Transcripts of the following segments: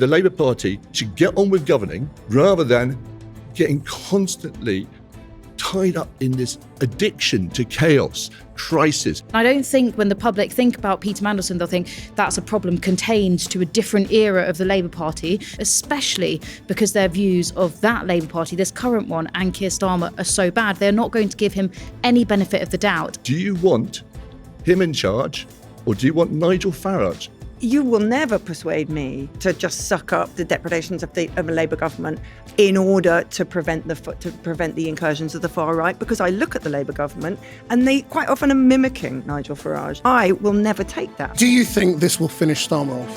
the Labour Party should get on with governing rather than getting constantly tied up in this addiction to chaos, crisis. I don't think when the public think about Peter Mandelson, they'll think that's a problem contained to a different era of the Labour Party, especially because their views of that Labour Party, this current one, and Keir Starmer are so bad. They're not going to give him any benefit of the doubt. Do you want him in charge, or do you want Nigel Farage? You will never persuade me to just suck up the depredations of a Labour government in order to prevent the incursions of the far right, because I look at the Labour government and they quite often are mimicking Nigel Farage. I will never take that. Do you think this will finish Starmer off?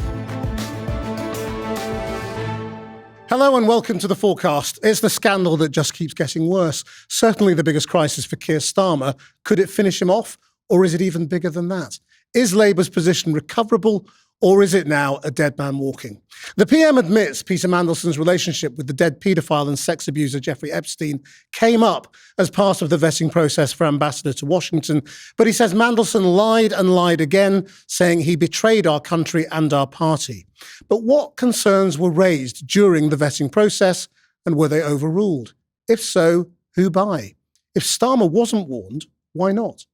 Hello and welcome to the Fourcast. It's the scandal that just keeps getting worse. Certainly the biggest crisis for Keir Starmer. Could it finish him off, or is it even bigger than that? Is Labour's position recoverable, or is it now a dead man walking? The PM admits Peter Mandelson's relationship with the dead paedophile and sex abuser Jeffrey Epstein came up as part of the vetting process for ambassador to Washington, but he says Mandelson lied and lied again, saying he betrayed our country and our party. But what concerns were raised during the vetting process, and were they overruled? If so, who by? If Starmer wasn't warned, why not?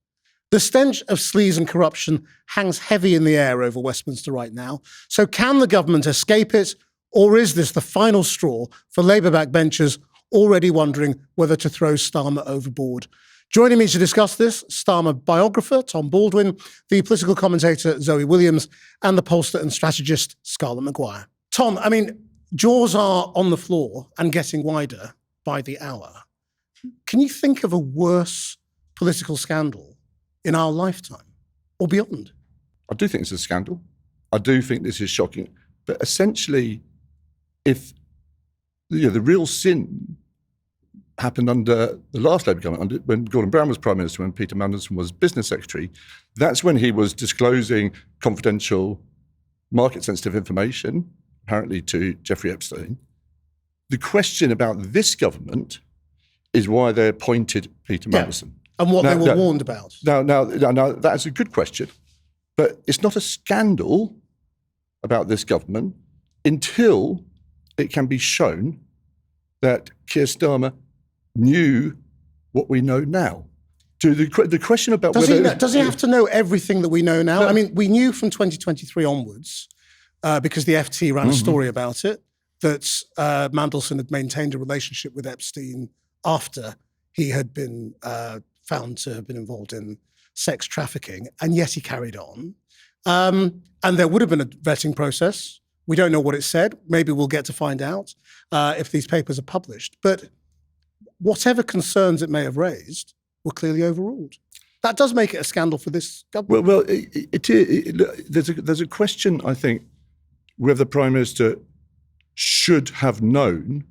The stench of sleaze and corruption hangs heavy in the air over Westminster right now. So can the government escape it, or is this the final straw for Labour backbenchers already wondering whether to throw Starmer overboard? Joining me to discuss this, Starmer biographer Tom Baldwin, the political commentator Zoe Williams, and the pollster and strategist Scarlett Maguire. Tom, jaws are on the floor and getting wider by the hour. Can you think of a worse political scandal in our lifetime or beyond? I do think it's a scandal. I do think this is shocking. But essentially, if the real sin happened under the last Labour government, when Gordon Brown was Prime Minister, when Peter Mandelson was Business Secretary, that's when he was disclosing confidential market-sensitive information, apparently to Jeffrey Epstein. The question about this government is why they appointed Peter Mandelson. And what they were warned about. Now, that's a good question. But it's not a scandal about this government until it can be shown that Keir Starmer knew what we know now. To the question about does he have to know everything that we know now? No. We knew from 2023 onwards, because the FT ran a story about it, that Mandelson had maintained a relationship with Epstein after he had been found to have been involved in sex trafficking, and yet he carried on. And there would have been a vetting process. We don't know what it said. Maybe we'll get to find out if these papers are published. But whatever concerns it may have raised were clearly overruled. That does make it a scandal for this government. Well, there's a question, I think, whether the Prime Minister should have known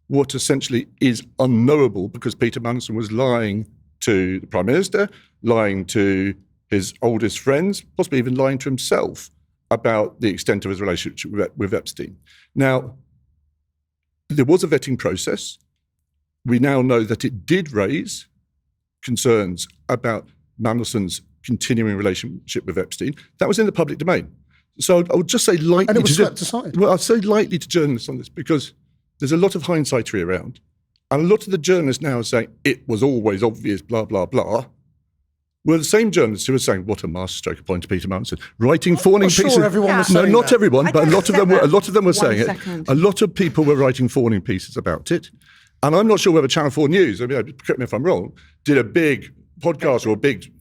what essentially is unknowable, because Peter Mandelson was lying to the Prime Minister, lying to his oldest friends, possibly even lying to himself about the extent of his relationship with Epstein. Now, there was a vetting process. We now know that it did raise concerns about Mandelson's continuing relationship with Epstein. That was in the public domain. So I would just say lightly... And it was swept aside. Well, I'd say lightly to journalists on this, because there's a lot of hindsightery around. And a lot of the journalists now are saying, it was always obvious, blah, blah, blah. Well, the same journalists who are saying, what a masterstroke appointed Peter Mandelson, writing fawning pieces. Sure, everyone was saying no, not that. everyone, but a lot of them were saying second. it. A lot of people were writing fawning pieces about it. And I'm not sure whether Channel 4 News, correct me if I'm wrong, did a big podcast or a big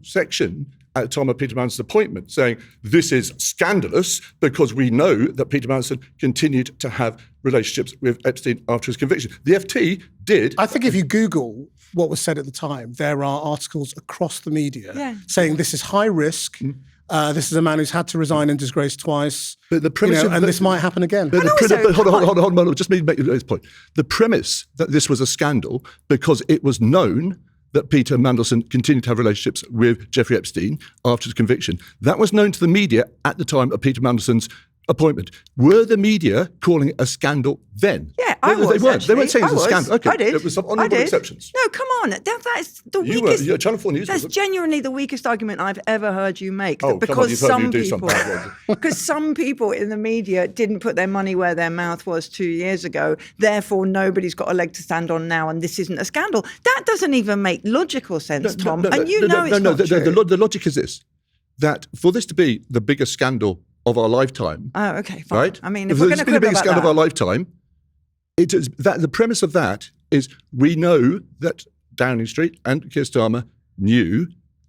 section at the time of Peter Mandelson's appointment saying, this is scandalous because we know that Peter Mandelson continued to have relationships with Epstein after his conviction. The FT did. I think if you Google what was said at the time, there are articles across the media saying this is high risk. This is a man who's had to resign and disgrace twice. But the premise and this might happen again. But hold on, just make this point. The premise that this was a scandal because it was known that Peter Mandelson continued to have relationships with Jeffrey Epstein after his conviction. That was known to the media at the time of Peter Mandelson's appointment. Were the media calling it a scandal then? Yeah, I No, was. they weren't. Actually. They weren't saying it was a scandal. Okay, I did. it was some I honourable did. exceptions. No, come on. That's the You weakest. were Channel 4 News. That's wasn't it? genuinely the weakest argument I've ever heard you make. Oh, come on, you've heard me do some bad ones. Because some people in the media didn't put their money where their mouth was 2 years ago. Therefore, nobody's got a leg to stand on now, and this isn't a scandal. That doesn't even make logical sense, Tom. And you know it's not true. The logic is this: that for this to be the biggest scandal of our lifetime, Oh, okay, fine. right? I mean, if we're going to be the quibble biggest about scandal of that, our lifetime, it is that the premise of that is we know that Downing Street and Keir Starmer knew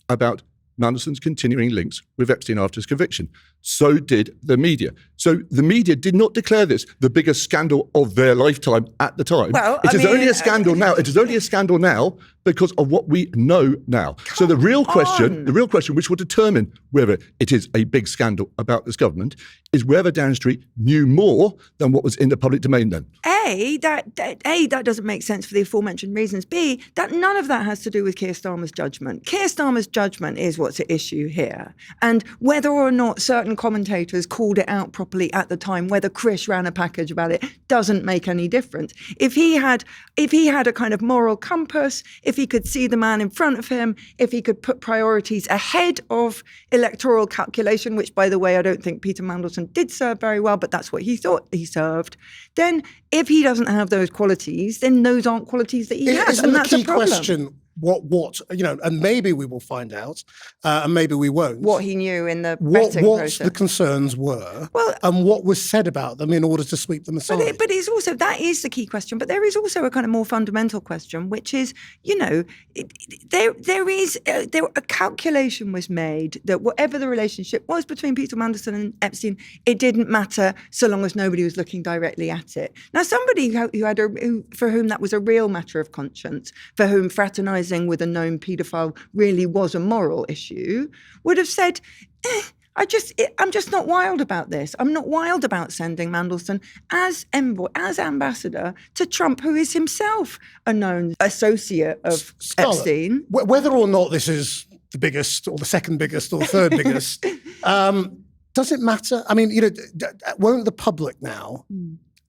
about Mandelson's continuing links with Epstein after his conviction. So did the media. So the media did not declare this the biggest scandal of their lifetime at the time. Well, It is only a scandal now. It is only a scandal now because of what we know now. So the real question, which will determine whether it is a big scandal about this government, is whether Downing Street knew more than what was in the public domain then. A, that doesn't make sense for the aforementioned reasons. B, that none of that has to do with Keir Starmer's judgment. Keir Starmer's judgment is what's at issue here. And whether or not certain commentators called it out properly at the time, whether Krish ran a package about it, doesn't make any difference. If he had a kind of moral compass, if he could see the man in front of him, if he could put priorities ahead of electoral calculation, which, by the way, I don't think Peter Mandelson did serve very well, but that's what he thought he served, then if he doesn't have those qualities, then those aren't qualities that he has. Isn't And the that's key a problem. question and maybe we will find out, and maybe we won't. What he knew in the what vetting process. the concerns were, Well, and what was said about them in order to sweep them aside. But it's also, that is the key question. But there is also a kind of more fundamental question, which is, a calculation was made that whatever the relationship was between Peter Mandelson and Epstein, it didn't matter so long as nobody was looking directly at it. Now, somebody for whom that was a real matter of conscience, for whom fraternising with a known paedophile really was a moral issue, would have said, I'm just not wild about this. I'm not wild about sending Mandelson as envoy, as ambassador to Trump, who is himself a known associate of Scarlett, Epstein. Whether or not this is the biggest or the second biggest or the third biggest, does it matter? I mean, won't the public now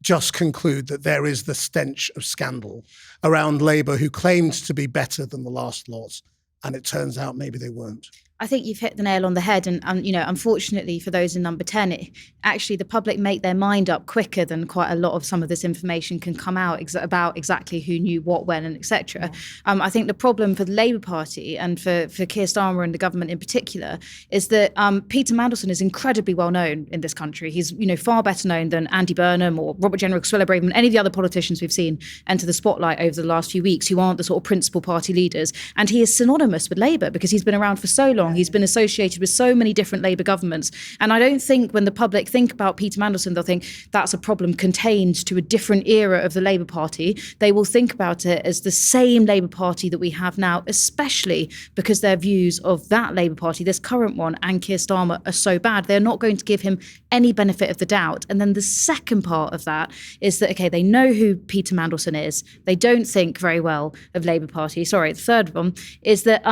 just conclude that there is the stench of scandal around Labour, who claimed to be better than the last lot, and it turns out maybe they weren't? I think you've hit the nail on the head. And unfortunately for those in number 10, actually the public make their mind up quicker than quite a lot of some of this information can come out about exactly who knew what, when, and etc. I think the problem for the Labour Party and for Keir Starmer and the government in particular is that Peter Mandelson is incredibly well known in this country. He's far better known than Andy Burnham or Robert General Swiller-Braven and any of the other politicians we've seen enter the spotlight over the last few weeks who aren't the sort of principal party leaders. And he is synonymous with Labour because he's been around for so long. He's been associated with so many different Labour governments. And I don't think when the public think about Peter Mandelson, they'll think that's a problem contained to a different era of the Labour Party. They will think about it as the same Labour Party that we have now, especially because their views of that Labour Party, this current one, and Keir Starmer are so bad. They're not going to give him any benefit of the doubt. And then the second part of that is that, okay, they know who Peter Mandelson is. They don't think very well of Labour Party. Sorry, the third one is that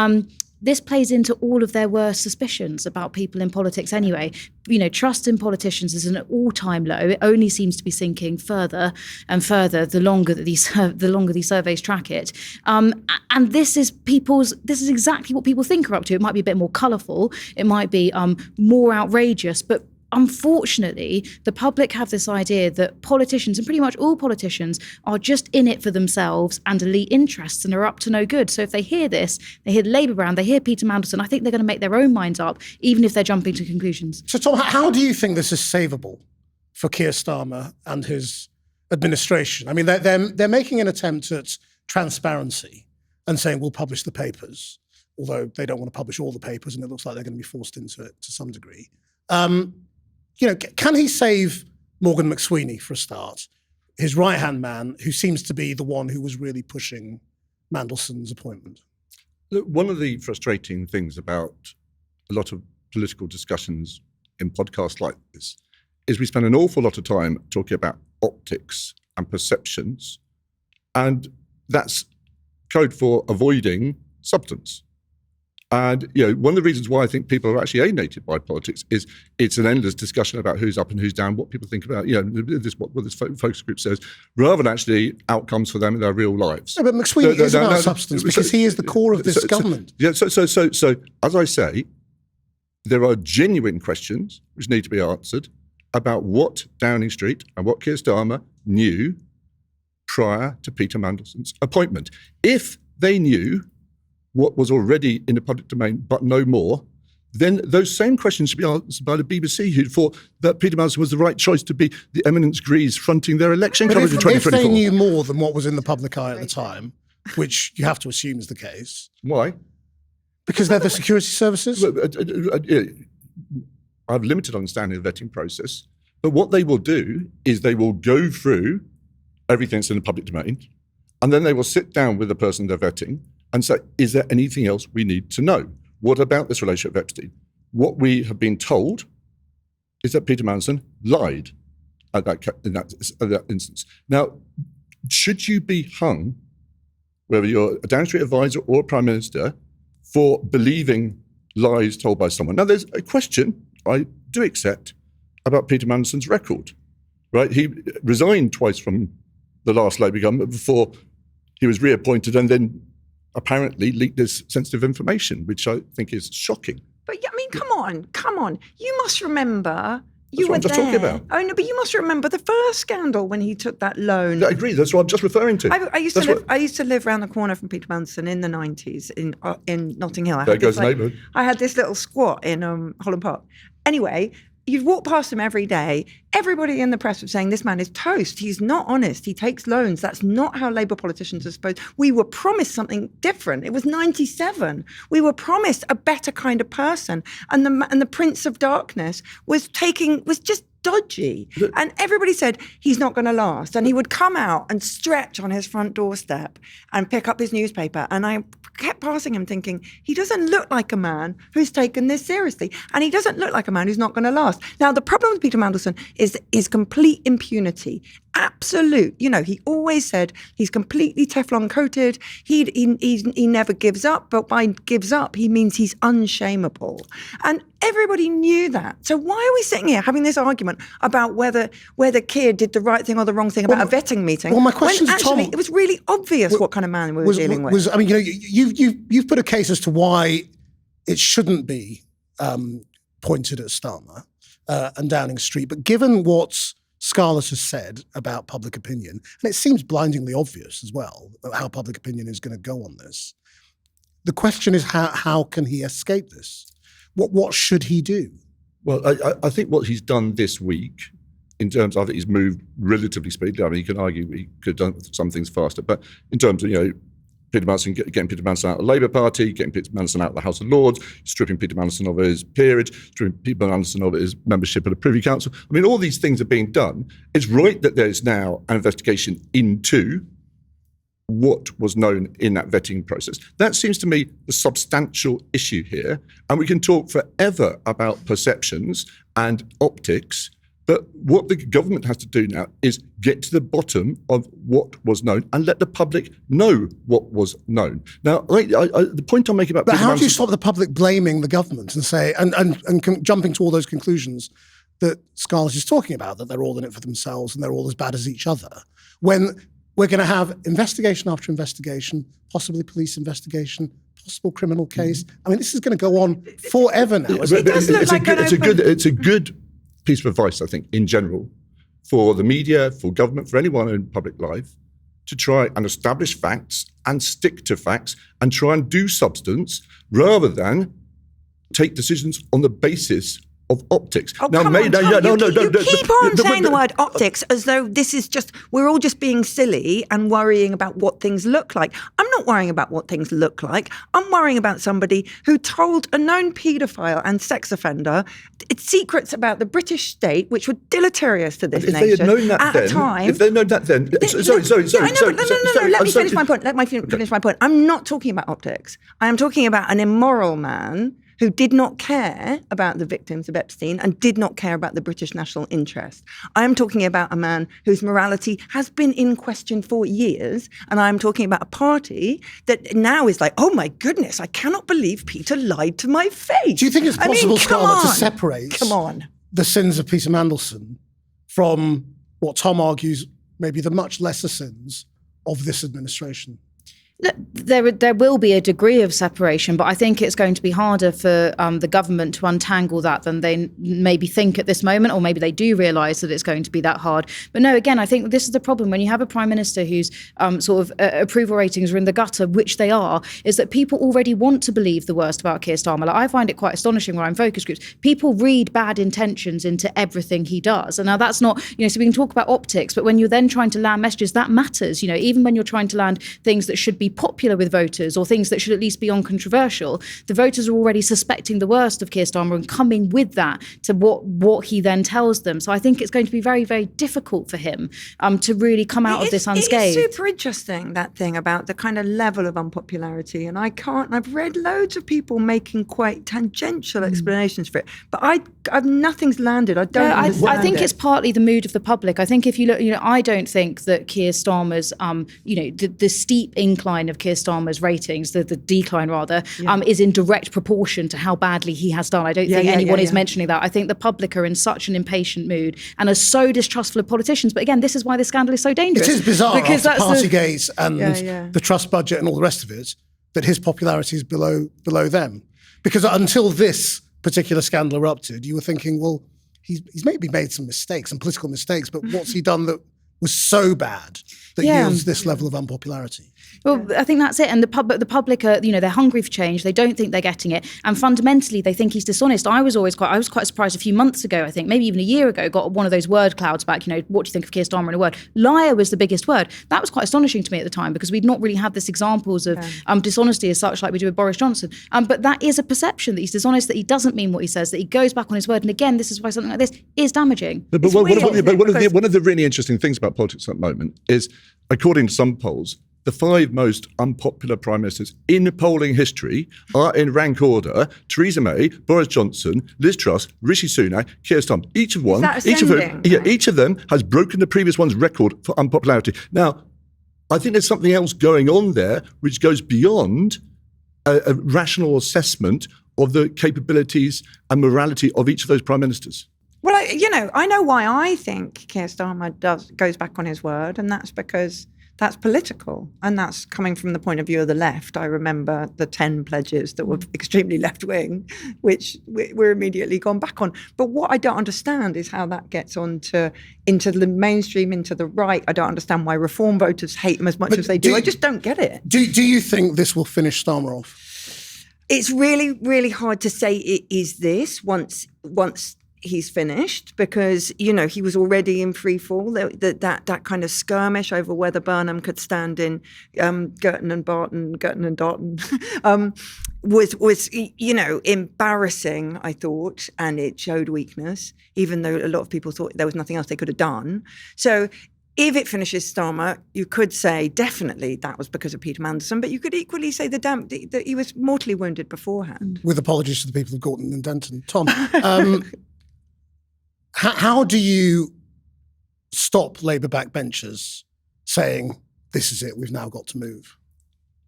this plays into all of their worst suspicions about people in politics anyway. Trust in politicians is an all-time low. It only seems to be sinking further and further the longer that these surveys track it. And this is exactly what people think are up to. It might be a bit more colourful. It might be more outrageous, but unfortunately, the public have this idea that politicians, and pretty much all politicians, are just in it for themselves and elite interests and are up to no good. So if they hear this, they hear the Labour brand, they hear Peter Mandelson, I think they're going to make their own minds up, even if they're jumping to conclusions. So, Tom, how do you think this is savable for Keir Starmer and his administration? I mean, they're making an attempt at transparency and saying we'll publish the papers, although they don't want to publish all the papers, and it looks like they're going to be forced into it to some degree. Can he save Morgan McSweeney for a start, his right-hand man, who seems to be the one who was really pushing Mandelson's appointment? Look, one of the frustrating things about a lot of political discussions in podcasts like this is we spend an awful lot of time talking about optics and perceptions, and that's code for avoiding substance. And one of the reasons why I think people are actually alienated by politics is it's an endless discussion about who's up and who's down, what people think about, what this focus group says, rather than actually outcomes for them in their real lives. No, but McSweeney is about substance because he is the core of this government. So as I say, there are genuine questions which need to be answered about what Downing Street and what Keir Starmer knew prior to Peter Mandelson's appointment. If they knew what was already in the public domain, but no more, then those same questions should be answered by the BBC, who thought that Peter Mandelson was the right choice to be the eminence grise fronting their election coverage in 2024. If they knew more than what was in the public eye at the time, which you have to assume is the case. Why? Because they're the security services? I have limited understanding of the vetting process, but what they will do is they will go through everything that's in the public domain, and then they will sit down with the person they're vetting and say, is there anything else we need to know? What about this relationship with Epstein? What we have been told is that Peter Mandelson lied in that instance. Now, should you be hung, whether you're a Downing Street advisor or a Prime Minister, for believing lies told by someone? Now, there's a question I do accept about Peter Mandelson's record, right? He resigned twice from the last Labour government before he was reappointed and then apparently leaked this sensitive information, which I think is shocking. But I mean, come on. You must remember That's what I'm just talking about. Oh no, but you must remember the first scandal when he took that loan. I agree. That's what I'm just referring to. I used to live around the corner from Peter Mandelson in the 90s in Notting Hill. There goes the neighbourhood. I had this little squat in Holland Park. Anyway, you'd walk past him every day. Everybody in the press was saying, this man is toast. He's not honest. He takes loans. That's not how Labour politicians are supposed. We were promised something different. It was 97. We were promised a better kind of person. And the Prince of Darkness was just dodgy. And everybody said, he's not going to last. And he would come out and stretch on his front doorstep and pick up his newspaper. And I kept passing him thinking, he doesn't look like a man who's taken this seriously. And he doesn't look like a man who's not going to last. Now, the problem with Peter Mandelson is complete impunity. Absolute. He always said he's completely Teflon coated. He never gives up. But by gives up, he means he's unshameable. And everybody knew that. So why are we sitting here having this argument about whether Keir did the right thing or the wrong thing about a vetting meeting? Well, my question to Tom, it was really obvious what kind of man we were dealing with. You've put a case as to why it shouldn't be pointed at Starmer and Downing Street. But given what Scarlett has said about public opinion, and it seems blindingly obvious as well how public opinion is going to go on this, the question is how can he escape this? What should he do? Well, I think what he's done this week, in terms of he's moved relatively speedily. I mean, you can argue he could have done some things faster, but in terms of, Peter Mandelson, getting Peter Mandelson out of the Labour Party, getting Peter Mandelson out of the House of Lords, stripping Peter Mandelson of his peerage, stripping Peter Mandelson of his membership of the Privy Council. I mean, all these things are being done. It's right that there's now an investigation into what was known in that vetting process. That seems to me the substantial issue here. And we can talk forever about perceptions and optics, but what the government has to do now is get to the bottom of what was known and let the public know what was known. Now, the point I'm making about... But how do you stop the public blaming the government and say, and jumping to all those conclusions that Scarlett is talking about, that they're all in it for themselves and they're all as bad as each other, when we're going to have investigation after investigation, possibly police investigation, possible criminal case. I mean, this is going to go on forever now. It's a good piece of advice, I think, in general, for the media, for government, for anyone in public life, to try and establish facts and stick to facts and try and do substance rather than take decisions on the basis of optics. Oh, now, you keep on saying the word optics as though this is just, we're all just being silly and worrying about what things look like. I'm not worrying about what things look like. I'm worrying about somebody who told a known paedophile and sex offender its secrets about the British state, which were deleterious to this nation. If they had known that then, time. If they'd known that then... Let me finish my point. I'm not talking about optics. I am talking about an immoral man who did not care about the victims of Epstein and did not care about the British national interest. I am talking about a man whose morality has been in question for years, and I am talking about a party that now is like, oh my goodness, I cannot believe Peter lied to my face. Do you think it's possible, Scarlett, to separate Come on. the sins of Peter Mandelson from what Tom argues may be the much lesser sins of this administration? Look, there will be a degree of separation, but I think it's going to be harder for the government to untangle that than they maybe think at this moment, or maybe they do realise that it's going to be that hard. But no, again, I think this is the problem. When you have a Prime Minister whose sort of approval ratings are in the gutter, which they are, is that people already want to believe the worst about Keir Starmer. Like, I find it quite astonishing when I'm in focus groups. People read bad intentions into everything he does. And now that's not, so we can talk about optics, but when you're then trying to land messages, that matters. Even when you're trying to land things that should be popular with voters or things that should at least be uncontroversial, the voters are already suspecting the worst of Keir Starmer and coming with that to what he then tells them. So I think it's going to be very, very difficult for him to really come out of this unscathed. It's super interesting, that thing about the kind of level of unpopularity. And I've read loads of people making quite tangential explanations for it, but nothing's landed. I don't understand I think it's partly the mood of the public. I think if you look, I don't think that Keir Starmer's, the steep incline of Keir Starmer's ratings, the decline rather, is in direct proportion to how badly he has done. I don't think anyone is mentioning that. I think the public are in such an impatient mood and are so distrustful of politicians. But again, this is why this scandal is so dangerous. It is bizarre because after Partygate and the trust budget and all the rest of it, that his popularity is below them. Because until this particular scandal erupted, you were thinking, well, he's maybe made some mistakes, some political mistakes, but what's he done that was so bad that yields this level of unpopularity? Well, I think that's it. And the public are, they're hungry for change. They don't think they're getting it. And fundamentally, they think he's dishonest. I was quite surprised a few months ago, I think, maybe even a year ago, got one of those word clouds back, what do you think of Keir Starmer in a word? Liar was the biggest word. That was quite astonishing to me at the time because we'd not really had this examples of dishonesty as such like we do with Boris Johnson. But that is a perception that he's dishonest, that he doesn't mean what he says, that he goes back on his word. And again, this is why something like this is damaging. But one of the really interesting things about politics at the moment is, according to some polls, the 5 most unpopular prime ministers in polling history are in rank order: Theresa May, Boris Johnson, Liz Truss, Rishi Sunak, Keir Starmer. Each of them has broken the previous one's record for unpopularity. Now, I think there's something else going on there which goes beyond a rational assessment of the capabilities and morality of each of those prime ministers. Well, I know why I think Keir Starmer goes back on his word, and that's because that's political, and that's coming from the point of view of the left. I remember the 10 pledges that were extremely left-wing, which were immediately gone back on. But what I don't understand is how that gets into the mainstream, into the right. I don't understand why reform voters hate him as much as they do. I just don't get it. Do you think this will finish Starmer off? It's really, really hard to say it is this once he's finished, because he was already in free fall. That kind of skirmish over whether Burnham could stand in Girton and Darton was embarrassing, I thought, and it showed weakness, even though a lot of people thought there was nothing else they could have done. So if it finishes Starmer, you could say definitely that was because of Peter Mandelson, but you could equally say that he was mortally wounded beforehand. With apologies to the people of Gorton and Denton. Tom, how do you stop Labour backbenchers saying, this is it, we've now got to move?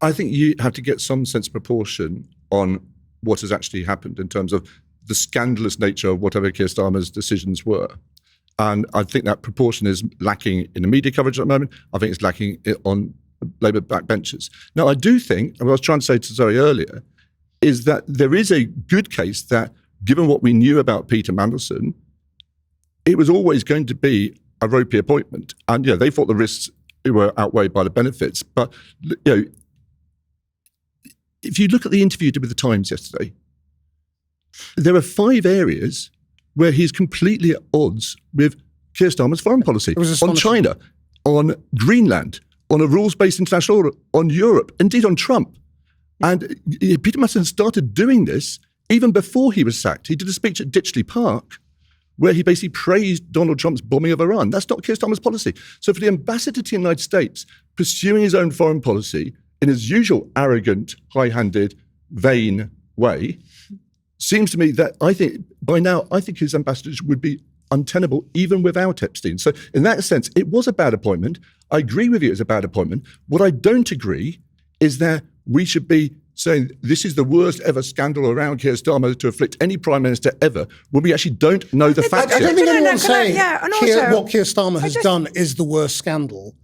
I think you have to get some sense of proportion on what has actually happened in terms of the scandalous nature of whatever Keir Starmer's decisions were. And I think that proportion is lacking in the media coverage at the moment. I think it's lacking on Labour backbenchers. Now, I do think, and what I was trying to say to Zoe earlier, is that there is a good case that, given what we knew about Peter Mandelson, it was always going to be a ropey appointment. And they thought the risks were outweighed by the benefits. But if you look at the interview he did with the Times yesterday, there are 5 areas where he's completely at odds with Keir Starmer's foreign policy. On China, on Greenland, on a rules-based international order, on Europe, indeed on Trump. And Peter Mandelson started doing this even before he was sacked. He did a speech at Ditchley Park where he basically praised Donald Trump's bombing of Iran. That's not Keir Starmer's policy. So for the ambassador to the United States pursuing his own foreign policy in his usual arrogant, high-handed, vain way, seems to me that I think his ambassadorship would be untenable even without Epstein. So in that sense, it was a bad appointment. I agree with you, it's a bad appointment. What I don't agree is that we should be saying this is the worst ever scandal around Keir Starmer to afflict any Prime Minister ever, when we actually don't know the facts I don't yet. think anyone's saying and also, what Keir Starmer has done is the worst scandal,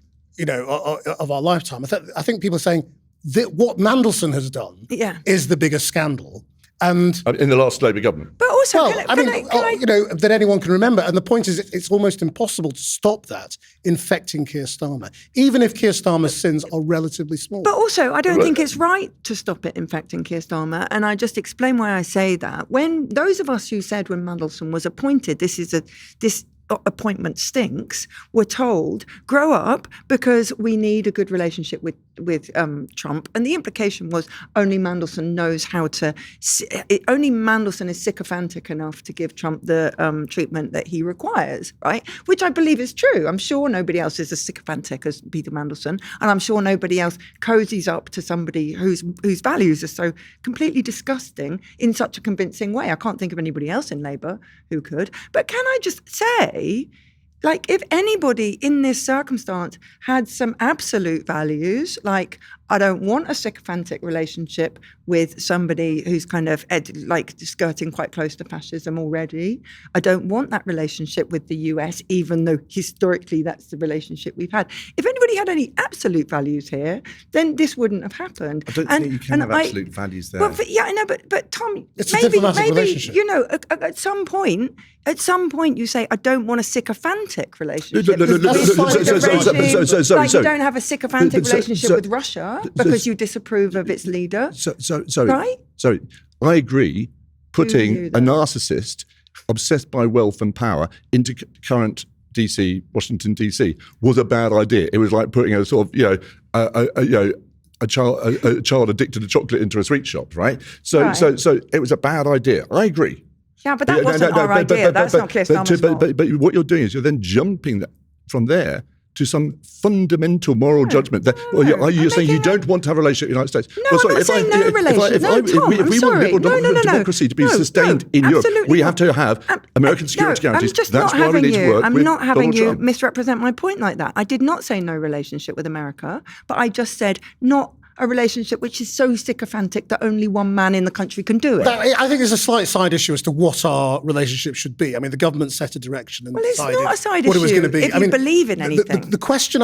of our lifetime. I think people are saying that what Mandelson has done is the biggest scandal. And in the last Labour government. But also, that anyone can remember. And the point is, it's almost impossible to stop that infecting Keir Starmer, even if Keir Starmer's sins are relatively small. But also, I don't think it's right to stop it infecting Keir Starmer. And I just explain why I say that. When those of us who said when Mandelson was appointed, this appointment stinks, were told, grow up, because we need a good relationship with Trump. And the implication was only Mandelson is sycophantic enough to give Trump the treatment that he requires, right? Which I believe is true. I'm sure nobody else is as sycophantic as Peter Mandelson, and I'm sure nobody else cozies up to somebody whose values are so completely disgusting in such a convincing way. I can't think of anybody else in Labour who could. But can I just say, if anybody in this circumstance had some absolute values, like I don't want a sycophantic relationship with somebody who's kind of skirting quite close to fascism already. I don't want that relationship with the US, even though historically that's the relationship we've had. If anybody had any absolute values here, then this wouldn't have happened. I don't think you can have absolute values there. But Tom, it's a diplomatic relationship. At some point you say, I don't want a sycophantic relationship. You don't have a sycophantic relationship with Russia because you disapprove of its leader. Right? Sorry, I agree. Putting a narcissist obsessed by wealth and power into current Washington DC, was a bad idea. It was like putting a sort of a child addicted to chocolate into a sweet shop, right? So it was a bad idea. I agree. Yeah, but that wasn't our idea. That's not Keir Starmer's fault. But what you're doing is you're then jumping from there to some fundamental moral judgment. You're saying you don't want to have a relationship with the United States. No, I'm not saying no relationship. If we want liberal democracy to be sustained in Europe, we have to have American security guarantees. That's why we need to work I'm not having you Trump. Misrepresent my point like that. I did not say no relationship with America, but I just said not a relationship which is so sycophantic that only one man in the country can do it. I think there's a slight side issue as to what our relationship should be. I mean, the government set a direction and decided it's not a side what issue it was going to be. if you believe in anything. The question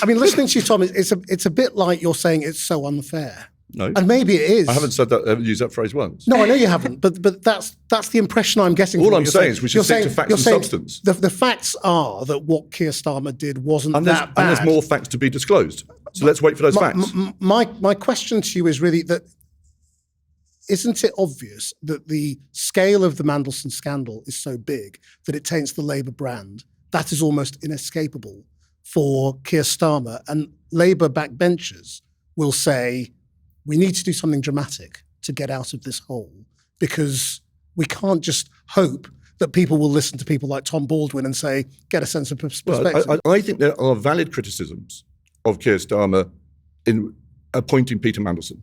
listening to you, Tom, it's a bit like you're saying it's so unfair. No. And maybe it is. I haven't said that, used that phrase once. No, I know you haven't, but that's the impression I'm getting. All I'm saying is we should stick to facts and substance. The facts are that what Keir Starmer did wasn't that bad. And there's more facts to be disclosed. So let's wait for those facts. My question to you is really that, isn't it obvious that the scale of the Mandelson scandal is so big that it taints the Labour brand? That is almost inescapable for Keir Starmer. And Labour backbenchers will say, we need to do something dramatic to get out of this hole, because we can't just hope that people will listen to people like Tom Baldwin and say, get a sense of perspective. Well, I think there are valid criticisms of Keir Starmer in appointing Peter Mandelson.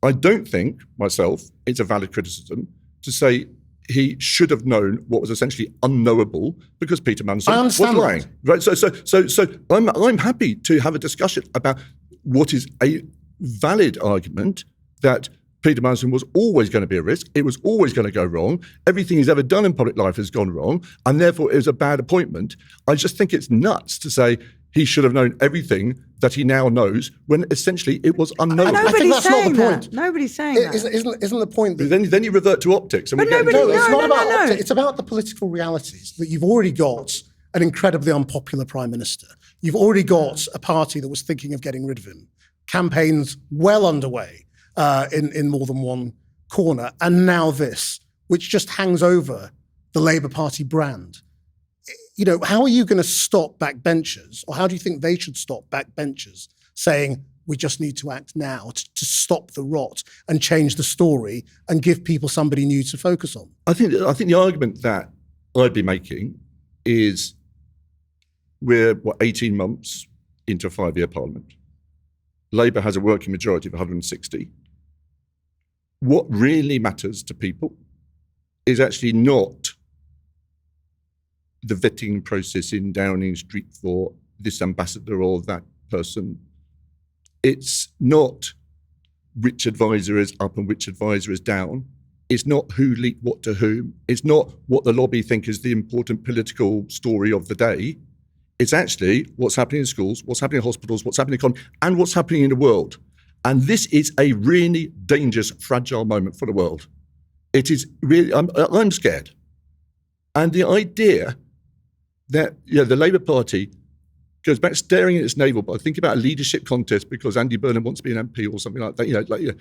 I don't think, myself, it's a valid criticism to say he should have known what was essentially unknowable because Peter Mandelson was lying. Right? So I'm happy to have a discussion about what is a valid argument that Peter Mandelson was always going to be a risk. It was always going to go wrong. Everything he's ever done in public life has gone wrong, and therefore it was a bad appointment. I just think it's nuts to say he should have known everything that he now knows when essentially it was unknown. I think that's not the point. Nobody's saying that. Isn't the point that... Then you revert to optics. And it's not about optics. It's about the political realities that you've already got an incredibly unpopular prime minister. You've already got a party that was thinking of getting rid of him. Campaigns well underway in more than one corner. And now this, which just hangs over the Labour Party brand. You know, how are you going to stop backbenchers, or how do you think they should stop backbenchers saying we just need to act now to stop the rot and change the story and give people somebody new to focus on? I think the argument that I'd be making is we're 18 months into a 5-year parliament. Labour has a working majority of 160. what really matters to people is actually not the vetting process in Downing Street for this ambassador or that person. It's not which advisor is up and which advisor is down. It's not who leaked what to whom. It's not what the lobby think is the important political story of the day. It's actually what's happening in schools, what's happening in hospitals, what's happening in the economy, and what's happening in the world. And this is a really dangerous, fragile moment for the world. It is really, I'm scared. And the idea that the Labour Party goes back staring at its navel, but think about a leadership contest because Andy Burnham wants to be an MP or something like that.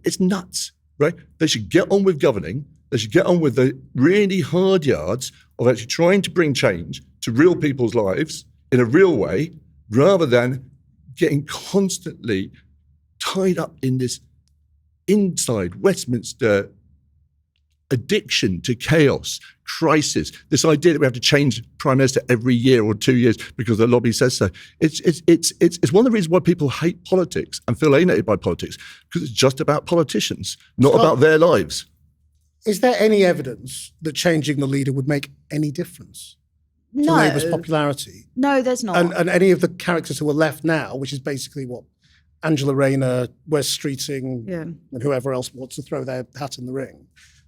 It's nuts, right? They should get on with governing. They should get on with the really hard yards of actually trying to bring change to real people's lives in a real way, rather than getting constantly tied up in this inside Westminster addiction to chaos, crisis, this idea that we have to change Prime Minister every year or 2 years because the lobby says so. It's one of the reasons why people hate politics and feel alienated by politics, because it's just about politicians, not about their lives. Is there any evidence that changing the leader would make any difference to Labour's popularity? No, there's not. And any of the characters who are left now, which is basically what Angela Rayner, Wes Streeting, and whoever else wants to throw their hat in the ring,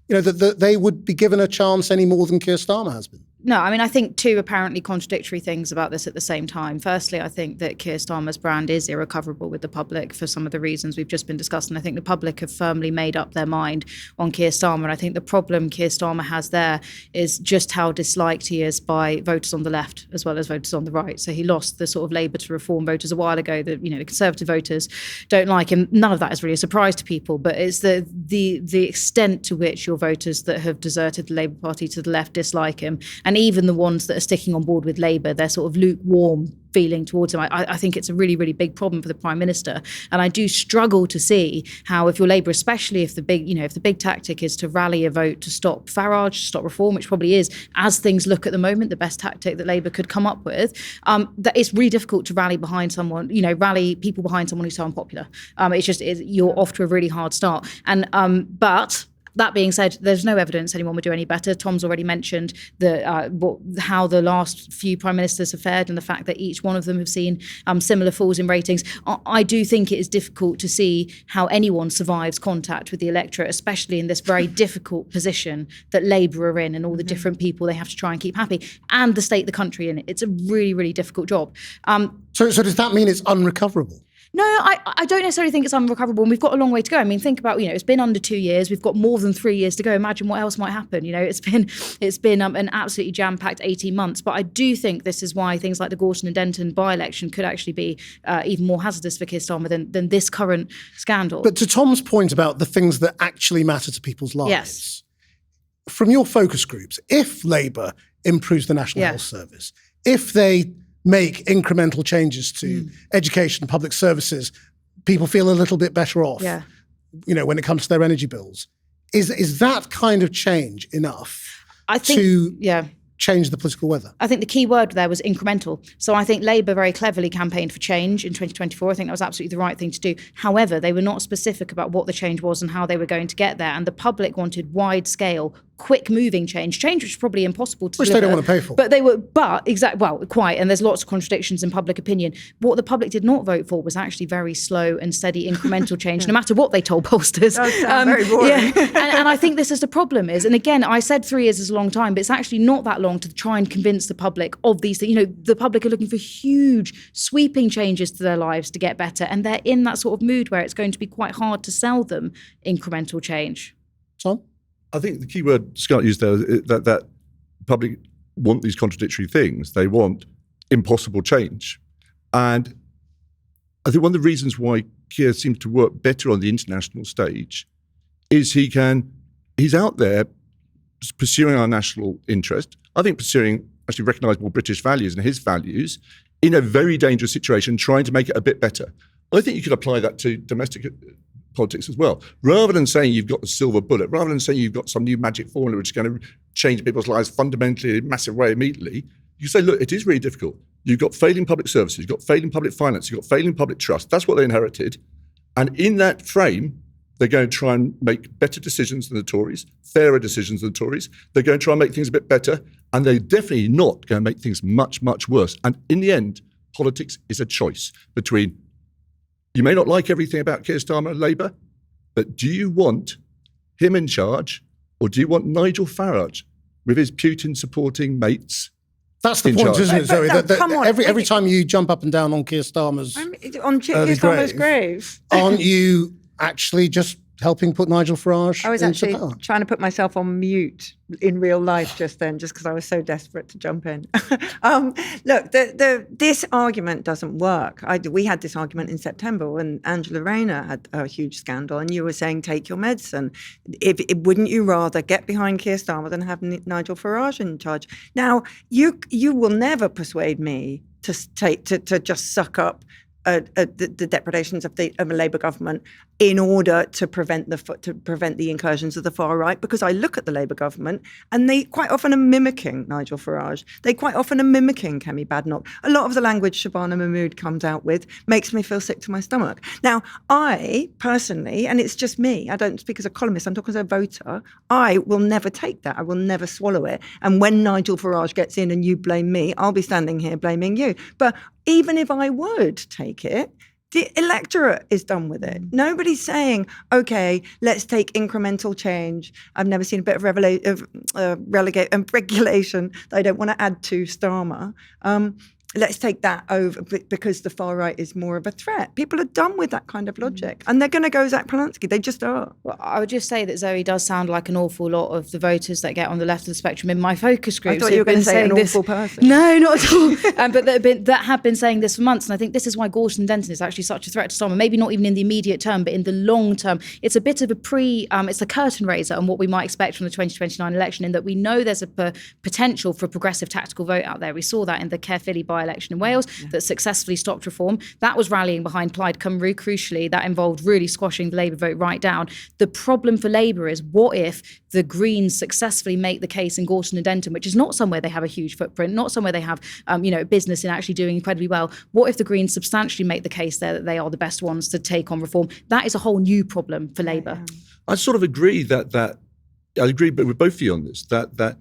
that they would be given a chance any more than Keir Starmer has been? No, I mean, I think two apparently contradictory things about this at the same time. Firstly, I think that Keir Starmer's brand is irrecoverable with the public for some of the reasons we've just been discussing. I think the public have firmly made up their mind on Keir Starmer. And I think the problem Keir Starmer has there is just how disliked he is by voters on the left as well as voters on the right. So he lost the sort of Labour to Reform voters a while ago. The Conservative voters don't like him. None of that is really a surprise to people, but it's the extent to which your voters that have deserted the Labour Party to the left dislike him. And even the ones that are sticking on board with Labour, they're sort of lukewarm feeling towards him. I think it's a really, really big problem for the Prime Minister. And I do struggle to see how, if you're Labour, especially if the big tactic is to rally a vote to stop Farage, stop Reform, which probably is, as things look at the moment, the best tactic that Labour could come up with, that it's really difficult to rally behind someone, rally people behind someone who's so unpopular. You're off to a really hard start. And but that being said, there's no evidence anyone would do any better. Tom's already mentioned how the last few prime ministers have fared and the fact that each one of them have seen similar falls in ratings. I do think it is difficult to see how anyone survives contact with the electorate, especially in this very difficult position that Labour are in and all the different people they have to try and keep happy, and the state the country in. It's a really, really difficult job. So does that mean it's unrecoverable? No, I don't necessarily think it's unrecoverable, and we've got a long way to go. I mean, think about, it's been under 2 years. We've got more than 3 years to go. Imagine what else might happen. It's been an absolutely jam-packed 18 months. But I do think this is why things like the Gorton and Denton by-election could actually be even more hazardous for Keir Starmer than this current scandal. But to Tom's point about the things that actually matter to people's lives, yes, from your focus groups, if Labour improves the National Health Service, if they make incremental changes to education, public services, people feel a little bit better off, when it comes to their energy bills. Is that kind of change enough to change the political weather? I think the key word there was incremental. So I think Labour very cleverly campaigned for change in 2024. I think that was absolutely the right thing to do. However, they were not specific about what the change was and how they were going to get there. And the public wanted wide-scale, quick-moving change which is probably impossible to deliver. Which they don't want to pay for. But quite, and there's lots of contradictions in public opinion. What the public did not vote for was actually very slow and steady incremental change, no matter what they told pollsters. Very boring. And I think this is the problem is, and again, I said 3 years is a long time, but it's actually not that long to try and convince the public of these things. The public are looking for huge, sweeping changes to their lives to get better, and they're in that sort of mood where it's going to be quite hard to sell them incremental change. Tom? I think the key word Scott used there is that public want these contradictory things. They want impossible change. And I think one of the reasons why Keir seems to work better on the international stage is he's out there pursuing our national interest. I think pursuing actually recognisable British values and his values in a very dangerous situation, trying to make it a bit better. I think you could apply that to domestic politics as well. Rather than saying you've got the silver bullet, rather than saying you've got some new magic formula which is going to change people's lives fundamentally in a massive way immediately, you say, look, it is really difficult. You've got failing public services, you've got failing public finance, you've got failing public trust. That's what they inherited. And in that frame, They're going to try and make better decisions than the Tories, fairer decisions than the Tories. They're going to try and make things a bit better, and they're definitely not going to make things much, much worse. And in the end, politics is a choice between, you may not like everything about Keir Starmer and Labour, but do you want him in charge, or do you want Nigel Farage with his Putin-supporting mates? That's the in point, charge? isn't it, Zoe? But come on, every time you jump up and down on Keir Starmer's on Keir Starmer's grave. aren't you actually just helping put Nigel Farage I was into actually power? trying to put myself on mute in real life just then, just because I was so desperate to jump in. Look, this argument doesn't work. We had this argument in September when Angela Rayner had a huge scandal, and you were saying, take your medicine. Wouldn't you rather get behind Keir Starmer than have Nigel Farage in charge? Now, you will never persuade me to just suck up the depredations of a Labour government in order to prevent the incursions of the far right, because I look at the Labour government and they quite often are mimicking Nigel Farage. They quite often are mimicking Kemi Badenoch. A lot of the language Shabana Mahmood comes out with makes me feel sick to my stomach. Now, I personally, and it's just me, I don't speak as a columnist, I'm talking as a voter, I will never take that. I will never swallow it. And when Nigel Farage gets in and you blame me, I'll be standing here blaming you. But even if I would take it, the electorate is done with it. Nobody's saying, okay, let's take incremental change. I've never seen a bit of regulation that I don't want to add to Starmer. Let's take that over because the far right is more of a threat. People are done with that kind of logic. And they're going to go Zach Polanski. They just are. Well, I would just say that Zoe does sound like an awful lot of the voters that get on the left of the spectrum in my focus groups. I thought you were going to say an awful person. No, not at all. But that have been saying this for months. And I think this is why Gorton Denton is actually such a threat to Starmer. Maybe not even in the immediate term, but in the long term. It's a bit of a it's a curtain raiser on what we might expect from the 2029 election, in that we know there's a potential for a progressive tactical vote out there. We saw that in the Caerphilly by-election in Wales that successfully stopped reform. That was rallying behind Plaid Cymru. Crucially, that involved really squashing the Labour vote right down. The problem for Labour is, what if the Greens successfully make the case in Gorton and Denton, which is not somewhere they have a huge footprint, not somewhere they have business in actually doing incredibly well. What if the Greens substantially make the case there that they are the best ones to take on reform? That is a whole new problem for Labour. I sort of agree that I agree with both of you on this, that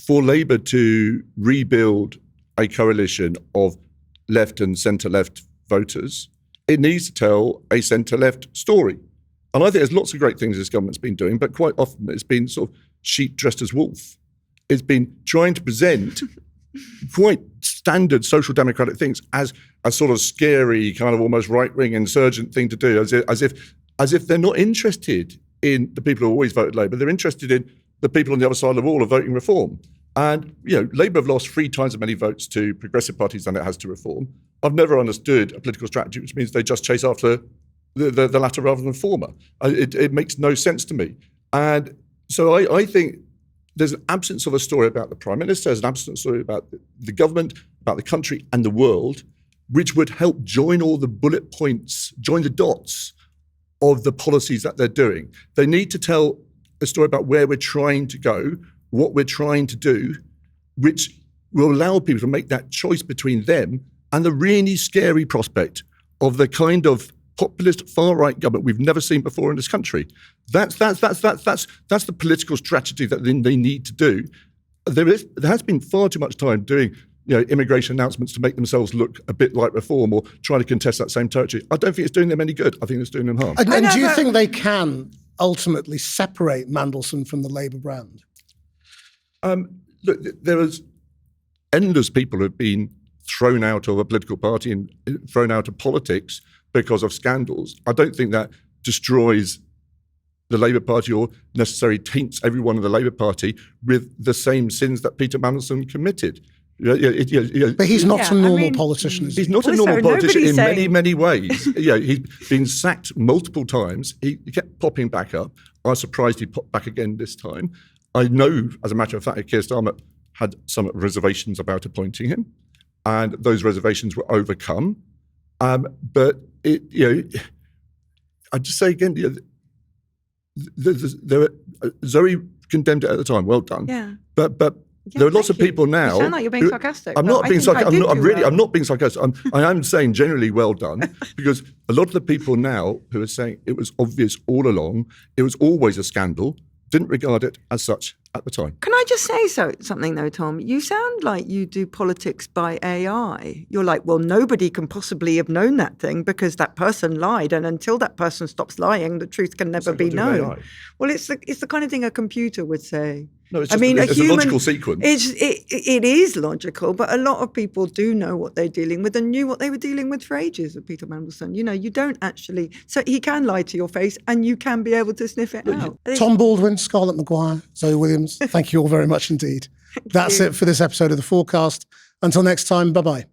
for Labour to rebuild a coalition of left and centre-left voters, it needs to tell a centre-left story. And I think there's lots of great things this government's been doing, but quite often it's been sort of sheep dressed as wolf. It's been trying to present quite standard social democratic things as a sort of scary, kind of almost right-wing insurgent thing to do, as if they're not interested in the people who always voted Labour. They're interested in the people on the other side of the wall who are voting reform. And, Labour have lost 3 times as many votes to progressive parties than it has to reform. I've never understood a political strategy which means they just chase after the latter rather than the former. It makes no sense to me. And so I think there's an absence of a story about the Prime Minister, there's an absence of a story about the government, about the country and the world, which would help join all the bullet points, join the dots of the policies that they're doing. They need to tell a story about where we're trying to go, what we're trying to do, which will allow people to make that choice between them and the really scary prospect of the kind of populist far-right government we've never seen before in this country. That's the political strategy that they need to do. There has been far too much time doing immigration announcements to make themselves look a bit like reform or trying to contest that same territory. I don't think it's doing them any good. I think it's doing them harm. And do you think they can ultimately separate Mandelson from the Labour brand? Look, there is endless people who have been thrown out of a political party and thrown out of politics because of scandals. I don't think that destroys the Labour Party or necessarily taints everyone in the Labour Party with the same sins that Peter Mandelson committed. But he's not a normal politician. He's not a normal politician in many, many ways. He's been sacked multiple times. He kept popping back up. I was surprised he popped back again this time. I know, as a matter of fact, Keir Starmer had some reservations about appointing him, and those reservations were overcome. But I'd just say again, Zoe condemned it at the time. Well done. Yeah. But There are lots of people now. You sound like you're being sarcastic. I'm not being sarcastic. I'm not being sarcastic. I am saying generally well done, because a lot of the people now who are saying it was obvious all along, it was always a scandal, didn't regard it as such at the time. Can I just say something though, Tom? You sound like you do politics by AI. You're like, well, nobody can possibly have known that thing because that person lied, and until that person stops lying, the truth can never be known. AI. Well, it's the kind of thing a computer would say. No, it's just, it's a logical sequence. It is logical, but a lot of people do know what they're dealing with and knew what they were dealing with for ages with Peter Mandelson. You know, you don't actually... So he can lie to your face and you can be able to sniff it out. Tom Baldwin, Scarlett Maguire, Zoe Williams, thank you all very much indeed. That's it for this episode of The Fourcast. Until next time, bye-bye.